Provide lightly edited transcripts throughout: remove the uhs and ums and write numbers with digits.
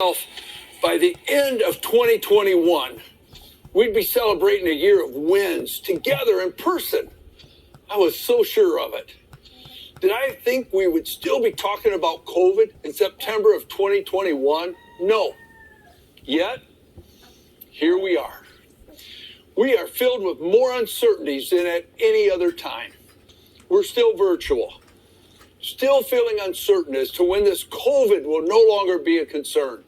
By the end of 2021, we'd be celebrating a year of wins together in person. I was so sure of it. Did I think we would still be talking about COVID in September of 2021? No. Yet, here we are. We are filled with more uncertainties than at any other time. We're still virtual, still feeling uncertain as to when this COVID will no longer be a concern.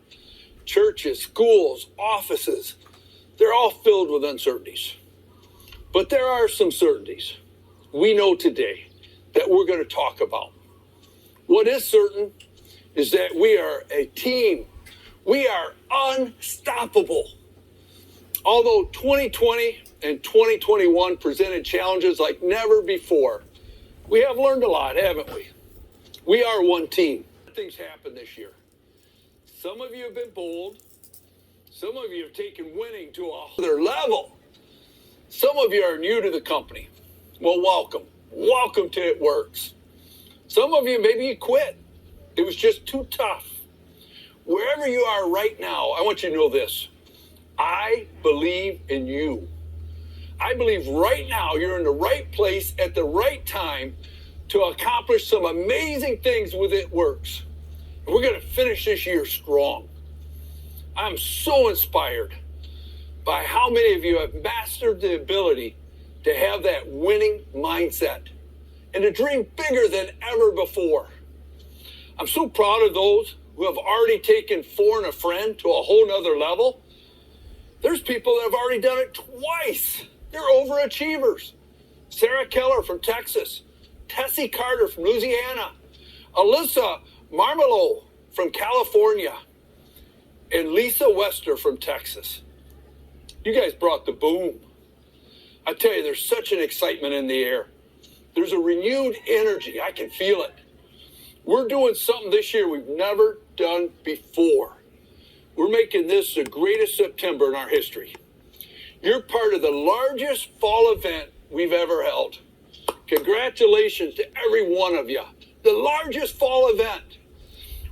Churches, schools, offices, they're all filled with uncertainties. But there are some certainties we know today that we're going to talk about. What is certain is that we are a team. We are unstoppable. Although 2020 and 2021 presented challenges like never before, we have learned a lot, haven't we? We are one team. Things happened this year. Some of you have been bold. Some of you have taken winning to another level. Some of you are new to the company. Well, welcome. Welcome to It Works. Some of you, maybe you quit. It was just too tough. Wherever you are right now, I want you to know this. I believe in you. I believe right now you're in the right place at the right time to accomplish some amazing things with It Works. And we're going to finish this year strong. I'm so inspired by how many of you have mastered the ability to have that winning mindset and to dream bigger than ever before. I'm so proud of those who have already taken Four and a Friend to a whole nother level. There's people that have already done it twice. They're overachievers. Sarah Keller from Texas, Tessie Carter from Louisiana, Alyssa Marmelo from California, and Lisa Wester from Texas. You guys brought the boom. I tell you, there's such an excitement in the air. There's a renewed energy. I can feel it. We're doing something this year we've never done before. We're making this the greatest September in our history. You're part of the largest fall event we've ever held. Congratulations to every one of you. The largest fall event.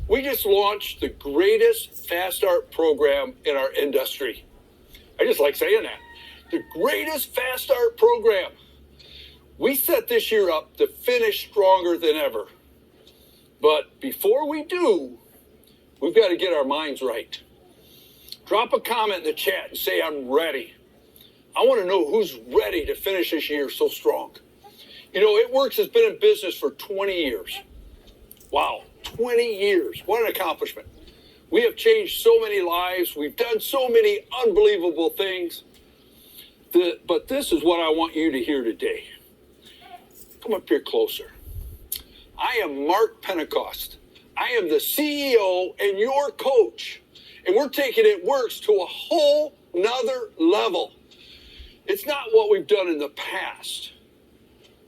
We just launched the greatest Fast Start program in our industry. I just like saying that. The greatest Fast Start program. We set this year up to finish stronger than ever. But before we do, we've got to get our minds right. Drop a comment in the chat and say, I'm ready. I want to know who's ready to finish this year so strong. You know, It Works has been in business for 20 years. Wow, 20 years. What an accomplishment. We have changed so many lives. We've done so many unbelievable things. But this is what I want you to hear today. Come up here closer. I am Mark Pentecost. I am the CEO and your coach. And we're taking It Works to a whole nother level. It's not what we've done in the past,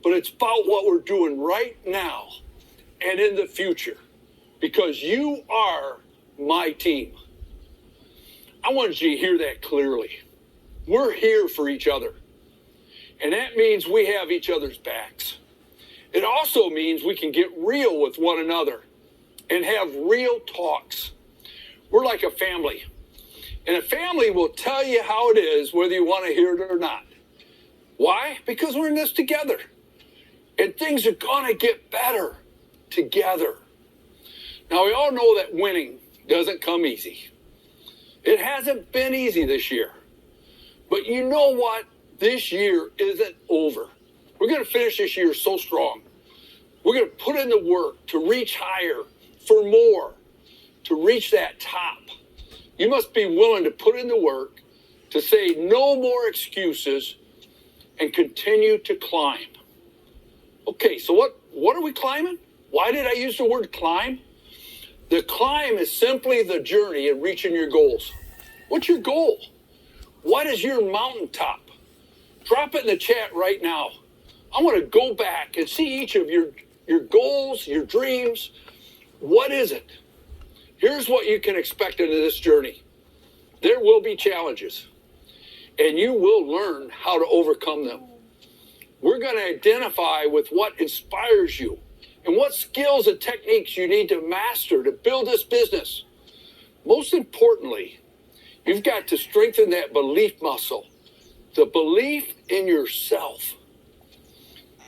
but it's about what we're doing right now and in the future, because you are my team. I want you to hear that clearly. We're here for each other, and that means we have each other's backs. It also means we can get real with one another and have real talks. We're like a family, and a family will tell you how it is whether you want to hear it or not. Why? Because we're in this together, and things are going to get better together. Now, we all know that winning doesn't come easy. It hasn't been easy this year. But you know what? This year isn't over. We're going to finish this year so strong. We're going to put in the work to reach higher, for more, to reach that top. You must be willing to put in the work, to say no more excuses, and continue to climb. Okay, so what are we climbing? Why did I use the word climb? The climb is simply the journey in reaching your goals. What's your goal? What is your mountaintop? Drop it in the chat right now. I want to go back and see each of your goals, your dreams. What is it? Here's what you can expect into this journey. There will be challenges, and you will learn how to overcome them. We're going to identify with what inspires you and what skills and techniques you need to master to build this business. Most importantly, you've got to strengthen that belief muscle, the belief in yourself.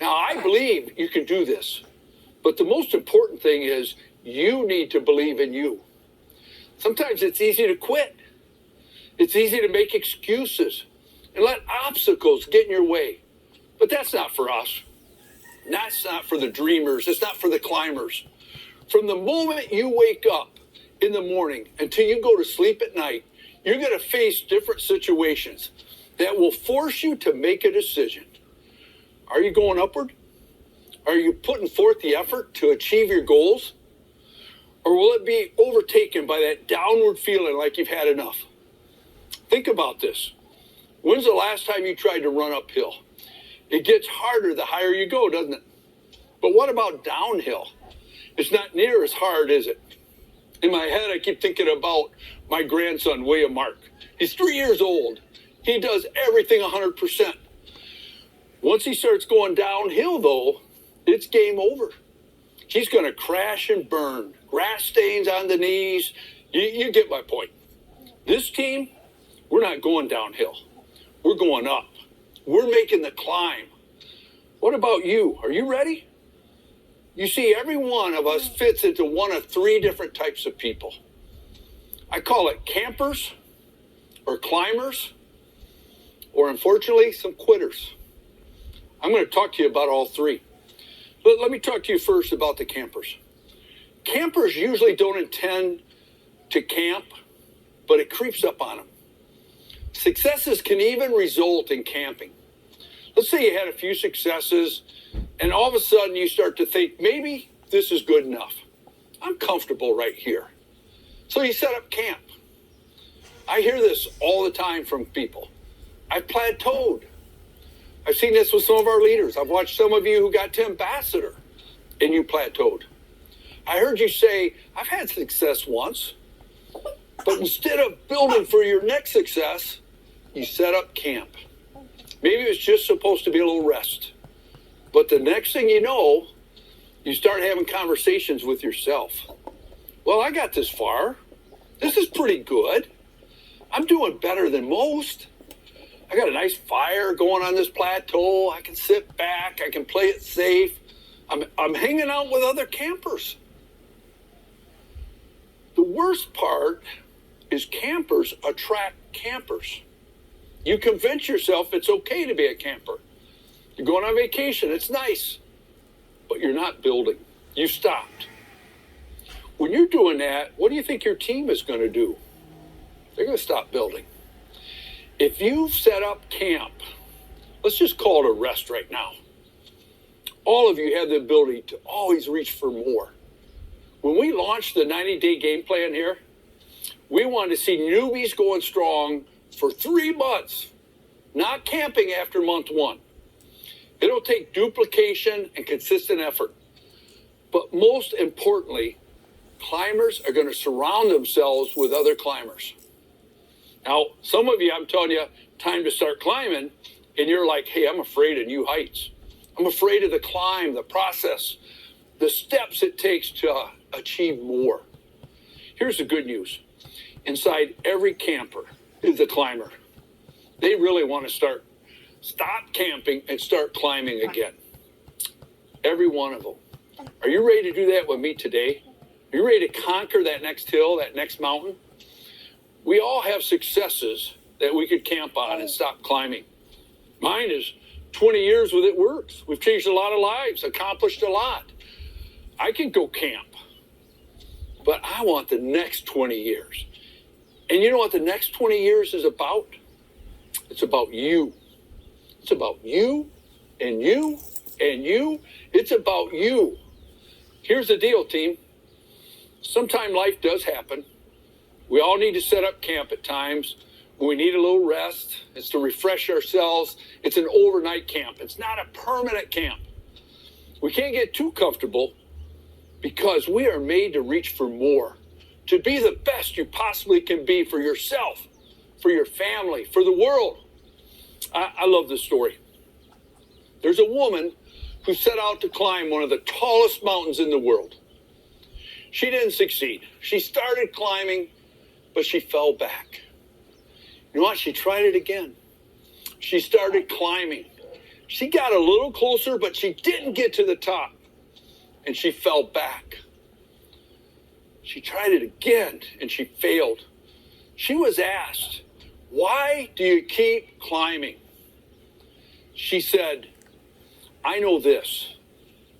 Now, I believe you can do this, but the most important thing is you need to believe in you. Sometimes it's easy to quit. It's easy to make excuses and let obstacles get in your way. But that's not for us. That's not for the dreamers. It's not for the climbers. From the moment you wake up in the morning until you go to sleep at night, you're going to face different situations that will force you to make a decision. Are you going upward? Are you putting forth the effort to achieve your goals? Or will it be overtaken by that downward feeling like you've had enough? Think about this. When's the last time you tried to run uphill? It gets harder the higher you go, doesn't it? But what about downhill? It's not near as hard, is it? In my head, I keep thinking about my grandson, William Mark. He's 3 years old. He does everything 100%. Once he starts going downhill, though, it's game over. He's going to crash and burn. Grass stains on the knees. You get my point. This team, we're not going downhill. We're going up. We're making the climb. What about you? Are you ready? You see, every one of us fits into one of three different types of people. I call it campers, or climbers, or unfortunately, some quitters. I'm going to talk to you about all three. But let me talk to you first about the campers. Campers usually don't intend to camp, but it creeps up on them. Successes can even result in camping. Let's say you had a few successes, and all of a sudden you start to think, maybe this is good enough. I'm comfortable right here. So you set up camp. I hear this all the time from people. I've plateaued. I've seen this with some of our leaders. I've watched some of you who got to ambassador, and you plateaued. I heard you say, I've had success once, but instead of building for your next success, you set up camp. Maybe it's just supposed to be a little rest. But the next thing you know, you start having conversations with yourself. Well, I got this far. This is pretty good. I'm doing better than most. I got a nice fire going on this plateau. I can sit back. I can play it safe. I'm hanging out with other campers. The worst part is campers attract campers. You convince yourself it's okay to be a camper. You're going on vacation. It's nice. But you're not building. You stopped. When you're doing that, what do you think your team is going to do? They're going to stop building. If you've set up camp, let's just call it a rest right now. All of you have the ability to always reach for more. When we launched the 90-day game plan here, we wanted to see newbies going strong for 3 months, not camping after month 1. It'll take duplication and consistent effort. But most importantly, climbers are going to surround themselves with other climbers. Now, some of you, I'm telling you, time to start climbing, and you're like, hey, I'm afraid of new heights. I'm afraid of the climb, the process, the steps it takes to achieve more. Here's the good news. Inside every camper is a climber. They really want to stop camping and start climbing again. Every one of them. Are you ready to do that with me today? Are you ready to conquer that next hill, that next mountain? We all have successes that we could camp on and stop climbing. Mine is 20 years with It Works. We've changed a lot of lives, accomplished a lot. I can go camp, but I want the next 20 years. And you know what the next 20 years is about? It's about you. It's about you and you and you. It's about you. Here's the deal, team. Sometime life does happen. We all need to set up camp at times. We need a little rest. It's to refresh ourselves. It's an overnight camp. It's not a permanent camp. We can't get too comfortable because we are made to reach for more, to be the best you possibly can be for yourself, for your family, for the world. I love this story. There's a woman who set out to climb one of the tallest mountains in the world. She didn't succeed. She started climbing, but she fell back. You know what? She tried it again. She started climbing. She got a little closer, but she didn't get to the top, and she fell back. She tried it again, and she failed. She was asked, "Why do you keep climbing?" She said, "I know this.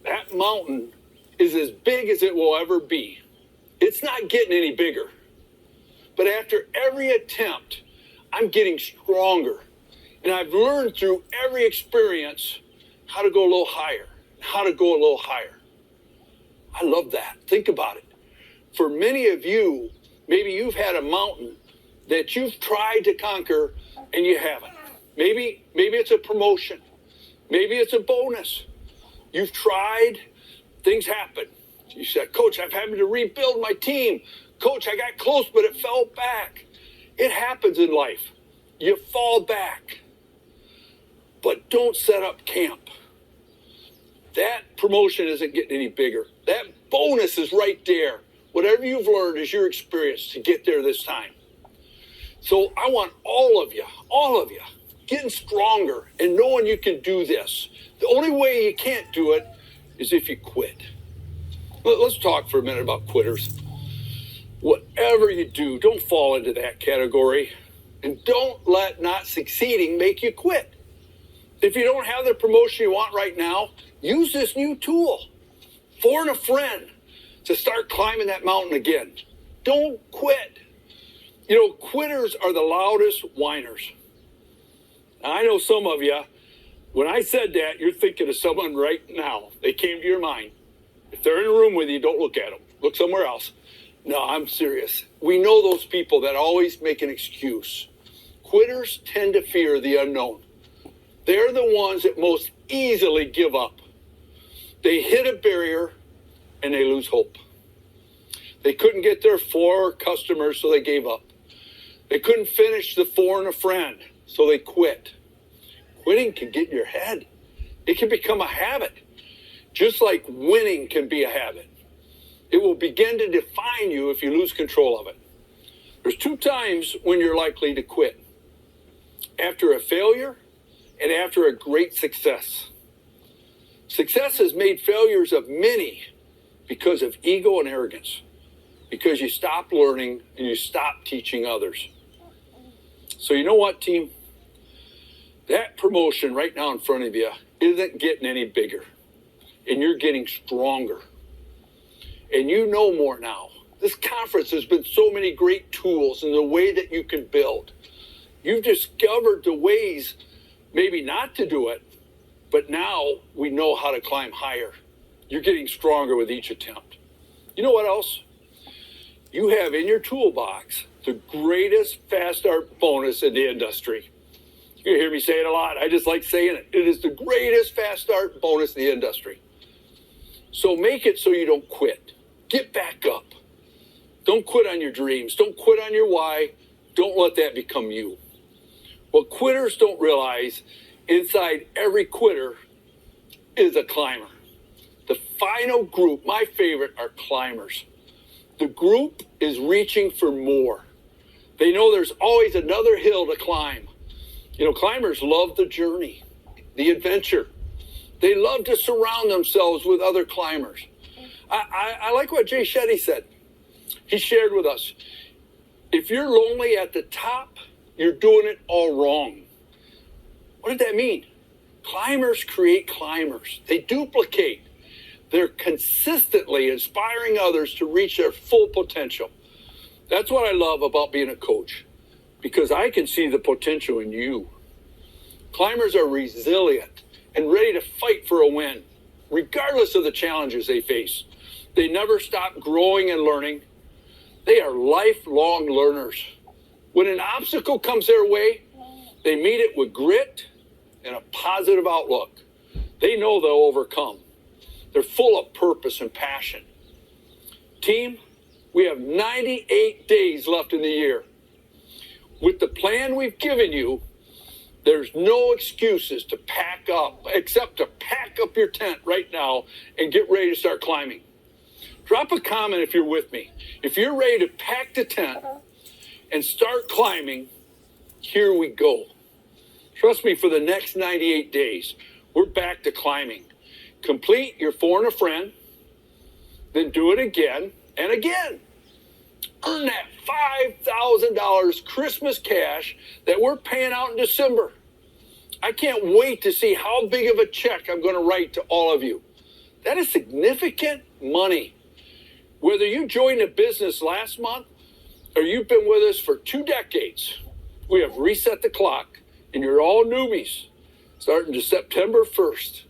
That mountain is as big as it will ever be. It's not getting any bigger. But after every attempt, I'm getting stronger. And I've learned through every experience how to go a little higher, how to go a little higher." I love that. Think about it. For many of you, maybe you've had a mountain that you've tried to conquer and you haven't. Maybe it's a promotion. Maybe it's a bonus. You've tried, things happen. You said, "Coach, I've had to rebuild my team. Coach, I got close, but it fell back." It happens in life. You fall back. But don't set up camp. That promotion isn't getting any bigger. That bonus is right there. Whatever you've learned is your experience to get there this time. So I want all of you, getting stronger and knowing you can do this. The only way you can't do it is if you quit. Let's talk for a minute about quitters. Whatever you do, don't fall into that category. And don't let not succeeding make you quit. If you don't have the promotion you want right now, use this new tool. Phone a friend to start climbing that mountain again. Don't quit. You know, quitters are the loudest whiners. Now, I know some of you, when I said that, you're thinking of someone right now. They came to your mind. If they're in a room with you, don't look at them. Look somewhere else. No, I'm serious. We know those people that always make an excuse. Quitters tend to fear the unknown. They're the ones that most easily give up. They hit a barrier and they lose hope. They couldn't get their 4 customers, so they gave up. They couldn't finish the phone a friend, so they quit. Quitting can get in your head. It can become a habit, just like winning can be a habit. It will begin to define you if you lose control of it. There's 2 times when you're likely to quit: after a failure and after a great success. Success has made failures of many because of ego and arrogance, because you stop learning and you stop teaching others. So you know what, team? That promotion right now in front of you isn't getting any bigger, and you're getting stronger. And you know more now. This conference has been so many great tools in the way that you can build. You've discovered the ways maybe not to do it, but now we know how to climb higher. You're getting stronger with each attempt. You know what else? You have in your toolbox the greatest fast start bonus in the industry. You're going to hear me say it a lot. I just like saying it. It is the greatest fast start bonus in the industry. So make it so you don't quit. Get back up. Don't quit on your dreams. Don't quit on your why. Don't let that become you. What quitters don't realize, inside every quitter is a climber. The final group, my favorite, are climbers. The group is reaching for more. They know there's always another hill to climb. You know, climbers love the journey, the adventure. They love to surround themselves with other climbers. I like what Jay Shetty said. He shared with us, if you're lonely at the top, you're doing it all wrong. What did that mean? Climbers create climbers. They duplicate. They're consistently inspiring others to reach their full potential. That's what I love about being a coach, because I can see the potential in you. Climbers are resilient and ready to fight for a win, regardless of the challenges they face. They never stop growing and learning. They are lifelong learners. When an obstacle comes their way, they meet it with grit and a positive outlook. They know they'll overcome. They're full of purpose and passion. Team, we have 98 days left in the year. With the plan we've given you, there's no excuses to pack up, except to pack up your tent right now and get ready to start climbing. Drop a comment if you're with me. If you're ready to pack the tent and start climbing, here we go. Trust me, for the next 98 days, we're back to climbing. Complete your 4 and a friend, then do it again and again. Earn that $5,000 Christmas cash that we're paying out in December. I can't wait to see how big of a check I'm going to write to all of you. That is significant money. Whether you joined the business last month or you've been with us for 2 decades, we have reset the clock and you're all newbies starting to September 1st.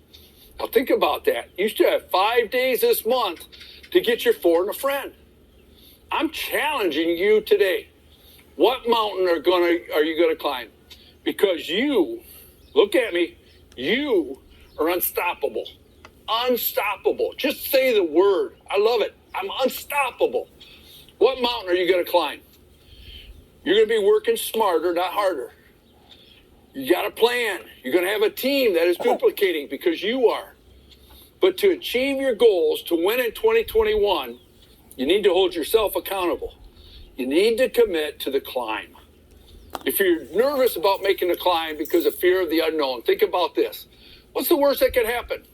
Now think about that. You still have 5 days this month to get your 4 and a friend. I'm challenging you today. What mountain are you going to climb? Because you, look at me, you are unstoppable. Unstoppable. Just say the word. I love it. I'm unstoppable. What mountain are you going to climb? You're going to be working smarter, not harder. You got a plan. You're going to have a team that is duplicating because you are. But to achieve your goals, to win in 2021, you need to hold yourself accountable. You need to commit to the climb. If you're nervous about making the climb because of fear of the unknown, think about this. What's the worst that could happen?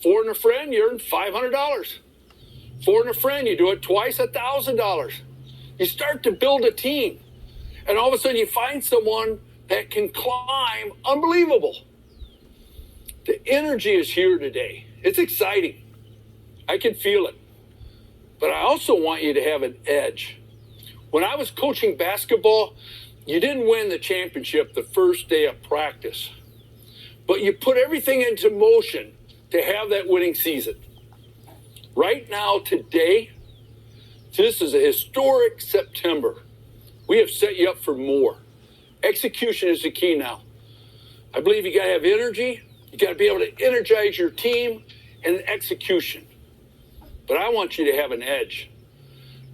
4 and a friend, you earn $500. 4 and a friend, you do it twice, $1,000. You start to build a team. And all of a sudden you find someone that can climb. Unbelievable. The energy is here today. It's exciting. I can feel it. But I also want you to have an edge. When I was coaching basketball, you didn't win the championship the first day of practice. But you put everything into motion to have that winning season. Right now, today, this is a historic September. We have set you up for more. Execution is the key now. I believe you got to have energy. You got to be able to energize your team and execution. But I want you to have an edge.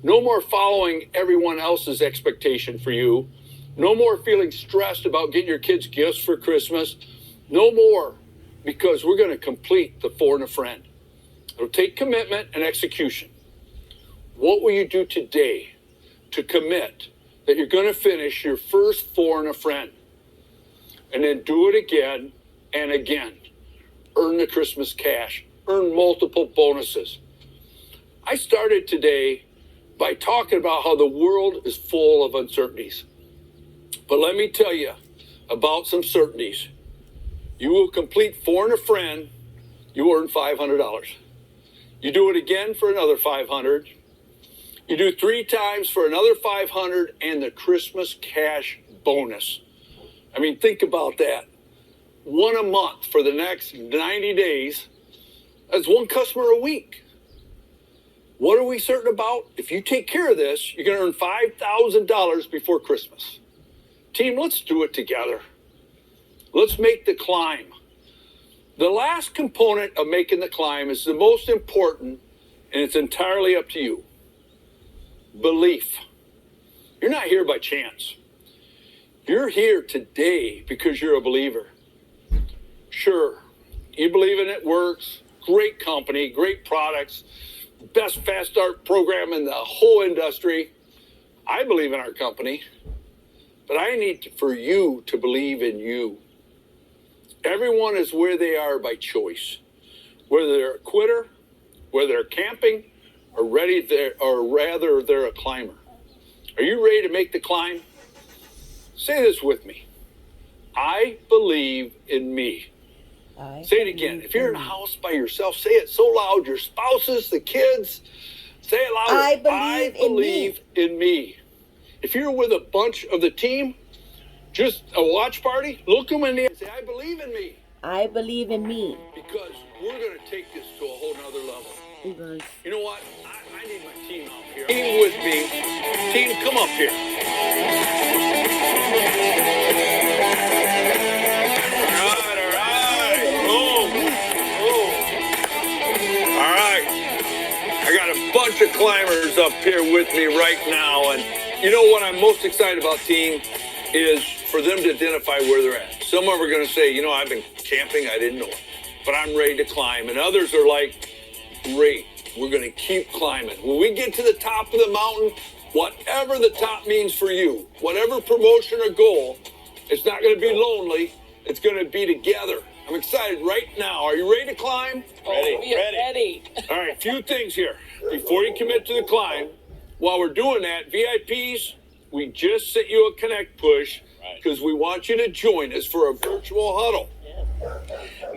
No more following everyone else's expectation for you. No more feeling stressed about getting your kids gifts for Christmas. No more, because we're going to complete the 4 and a friend. It'll take commitment and execution. What will you do today to commit that you're going to finish your first 4 and a friend? And then do it again and again. Earn the Christmas cash. Earn multiple bonuses. I started today by talking about how the world is full of uncertainties. But let me tell you about some certainties. You will complete 4 and a friend, you earn $500. You do it again for another $500. You do 3 times for another $500 and the Christmas cash bonus. I mean, think about that. 1 a month for the next 90 days. That's 1 customer a week. What are we certain about? If you take care of this, you're going to earn $5,000 before Christmas. Team, let's do it together. Let's make the climb. The last component of making the climb is the most important, and it's entirely up to you. Belief. You're not here by chance. You're here today because you're a believer. Sure, you believe in it works. Great company, great products, best fast start program in the whole industry. I believe in our company, but I need for you to believe in you. Everyone is where they are by choice, whether they're a quitter, whether they're camping, or rather they're a climber. Are you ready to make the climb? Say this with me. I believe in me. Say it again. If you're in a house by yourself, say it so loud. Your spouses, the kids, say it louder. I believe in me. If you're with a bunch of the team, just a watch party, look them in the eye and say, I believe in me. I believe in me. Because we're going to take this to a whole nother level. You know what? I need my team out here. Team with me. Team, come up here. All right. I got a bunch of climbers up here with me right now. And you know what I'm most excited about, team, is for them to identify where they're at. Some of them are going to say, you know, I've been camping, I didn't know it, but I'm ready to climb. And others are like, great, we're going to keep climbing. When we get to the top of the mountain, whatever the top means for you, whatever promotion or goal, it's not going to be lonely. It's going to be together. I'm excited right now. Are you ready to climb? Ready. All right, a few things here. Before you commit to the climb, while we're doing that, VIPs, we just sent you a connect push because we want you to join us for a virtual huddle.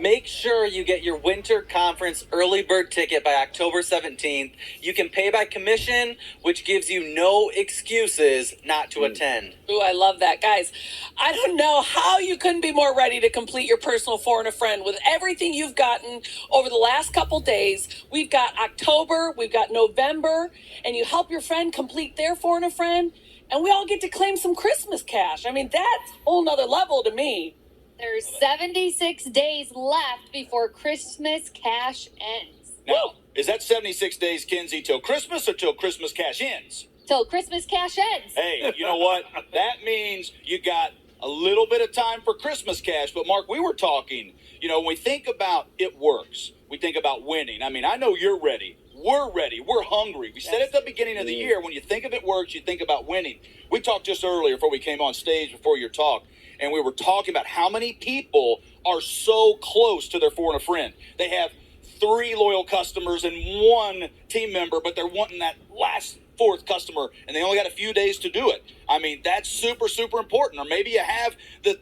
Make sure you get your winter conference early bird ticket by October 17th. You can pay by commission, which gives you no excuses not to attend. Ooh, I love that. Guys, I don't know how you couldn't be more ready to complete your personal four and a friend with everything you've gotten over the last couple days. We've got October, we've got November, and you help your friend complete their four and a friend, and we all get to claim some Christmas cash. I mean, that's a whole nother level to me. There's 76 days left before Christmas cash ends. Now, is that 76 days, Kenzie, till Christmas or till Christmas cash ends? Till Christmas cash ends. Hey, you know what? That means you got a little bit of time for Christmas cash. But, Mark, we were talking, when we think about it works, we think about winning. I mean, I know you're ready. We're ready. We're hungry. We said at the beginning of the year, when you think of it works, you think about winning. We talked just earlier before we came on stage, before your talk, and we were talking about how many people are so close to their four and a friend. They have 3 loyal customers and 1 team member, but they're wanting that last 4th customer, and they only got a few days to do it. I mean, that's super, super important. Or maybe you have the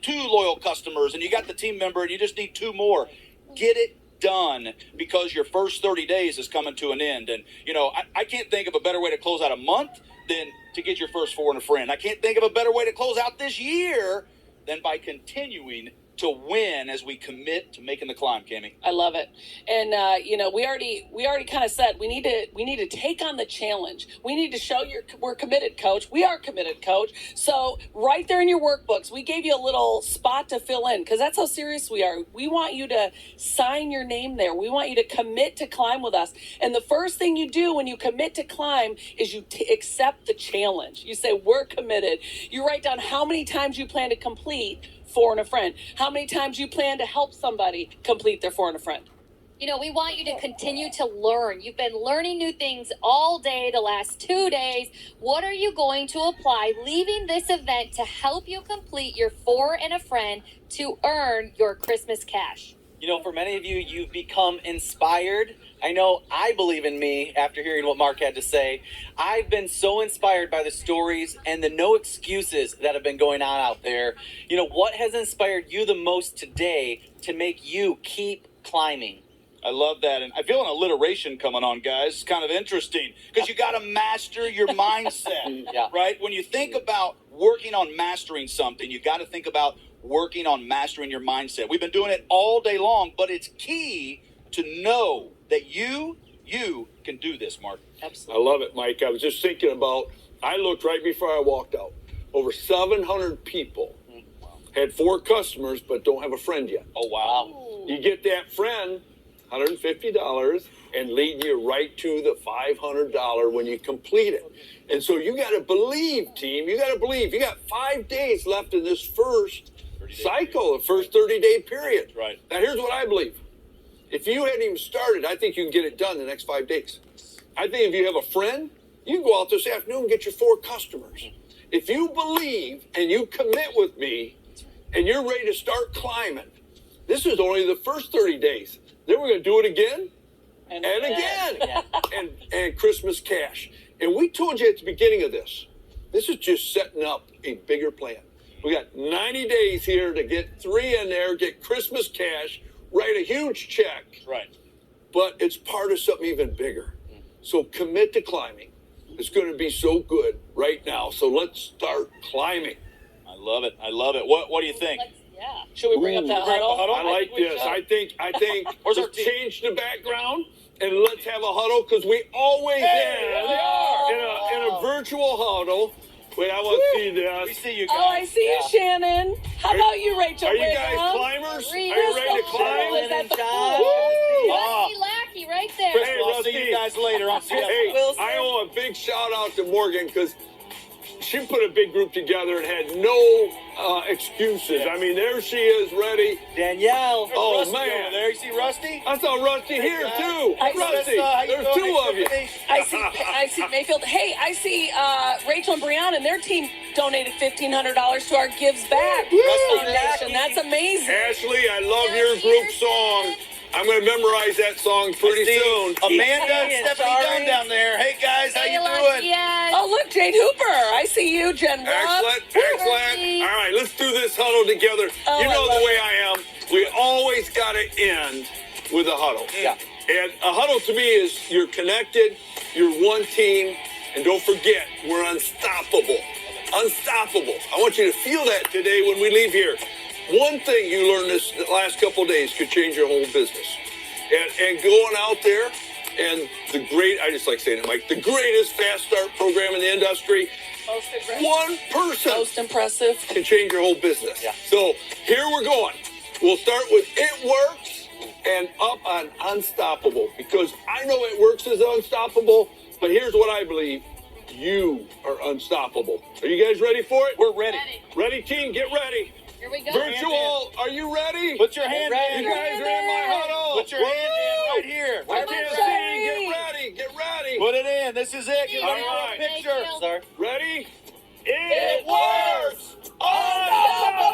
2 loyal customers, and you got the team member, and you just need 2 more. Get it done, because your first 30 days is coming to an end. And, I can't think of a better way to close out a month than to get your first four and a friend. I can't think of a better way to close out this year than by continuing to win as we commit to making the climb, Cammie. I love it. And we already kind of said we need to take on the challenge. We need to show we're committed, coach. We are committed, coach. So right there in your workbooks, we gave you a little spot to fill in, because that's how serious we are. We want you to sign your name there. We want you to commit to climb with us. And the first thing you do when you commit to climb is you accept the challenge. You say, we're committed. You write down how many times you plan to complete four and a friend. How many times you plan to help somebody complete their four and a friend. We want you to continue to learn. You've been learning new things all day, the last 2 days. What are you going to apply leaving this event to help you complete your four and a friend to earn your Christmas cash? For many of you, you've become inspired. I know I believe in me after hearing what Mark had to say. I've been so inspired by the stories and the no excuses that have been going on out there. What has inspired you the most today to make you keep climbing? I love that. And I feel an alliteration coming on, guys. It's kind of interesting because you got to master your mindset, Yeah. right? When you think about working on mastering something, you got to think about working on mastering your mindset. We've been doing it all day long, but it's key to know that you can do this, Mark. Absolutely. I love it, Mike. I was just thinking about, I looked right before I walked out. Over 700 people had 4 customers, but don't have a friend yet. Oh, wow. You get that friend, $150, and lead you right to the $500 when you complete it. And so you got to believe, team. You got to believe. You got 5 days left in this first cycle, the first 30-day period. Right. Now, here's what I believe. If you hadn't even started, I think you can get it done the next 5 days. I think if you have a friend, you can go out this afternoon and get your 4 customers. If you believe and you commit with me and you're ready to start climbing, this is only the first 30 days. Then we're going to do it again and again. Yeah. and Christmas cash. And we told you at the beginning of this is just setting up a bigger plan. We got 90 days here to get 3 in there, get Christmas cash, write a huge check. Right. But it's part of something even bigger. So commit to climbing. It's going to be so good right now. So let's start climbing. I love it. I love it. What do you think? Should we bring up that huddle? I like think we this. should. I think Where's our let's team? change the background and let's have a huddle, because we always end in a virtual huddle. Wait, I want to see We this. see you guys. Oh, I see you, Shannon. How about you, Rachel? Are you guys Wiggum? climbers? Are you ready to climb? Is that the John. pool? Rusty Lackey right there. Chris, Hey, I'll Rusty. see you guys later. I'll see you. Hey, Wilson. I owe a big shout out to Morgan, because she put a big group together and had no excuses. I mean, there she is, ready. Danielle. Oh, Rusty man. over there. You see Rusty? I saw Rusty here guys. too. Hey, Rusty, how you there's doing, 2 of you. Tiffany? I see Mayfield. Hey, I see Rachel and Brianna and their team donated $1,500 to our Gives Back Foundation. That's amazing. Ashley, I love your group song. I'm going to memorize that song pretty See soon. Amanda Hey, and Stephanie sorry. Dunn down there. Hey guys, how you Kayla, doing? yes. Oh, look, Jane Hooper. I see you, Jen Rupp. Excellent. All right, let's do this huddle together. Oh, You I know love the way I am. We always got to end with a huddle. Yeah. And a huddle to me is you're connected, you're one team, and don't forget, we're unstoppable. Unstoppable. I want you to feel that today when we leave here. One thing you learned this the last couple of days could change your whole business. And going out there and I just like saying it, Mike, the greatest fast start program in the industry. Most impressive. One person Most impressive. can change your whole business. Yeah. So here we're going. We'll start with It Works and up on Unstoppable, because I know It Works is unstoppable, but here's what I believe. You are unstoppable. Are you guys ready for it? We're ready. Ready, team? Get ready. Here we go. Virtual, are you ready? Put your hand ready. in. You guys are in my huddle. Put your hand in right here. I Right can't here. see. Get ready. Get ready. Put it in. This is it. Get All ready for right. a picture. Sorry. Ready? It works. Unstoppable.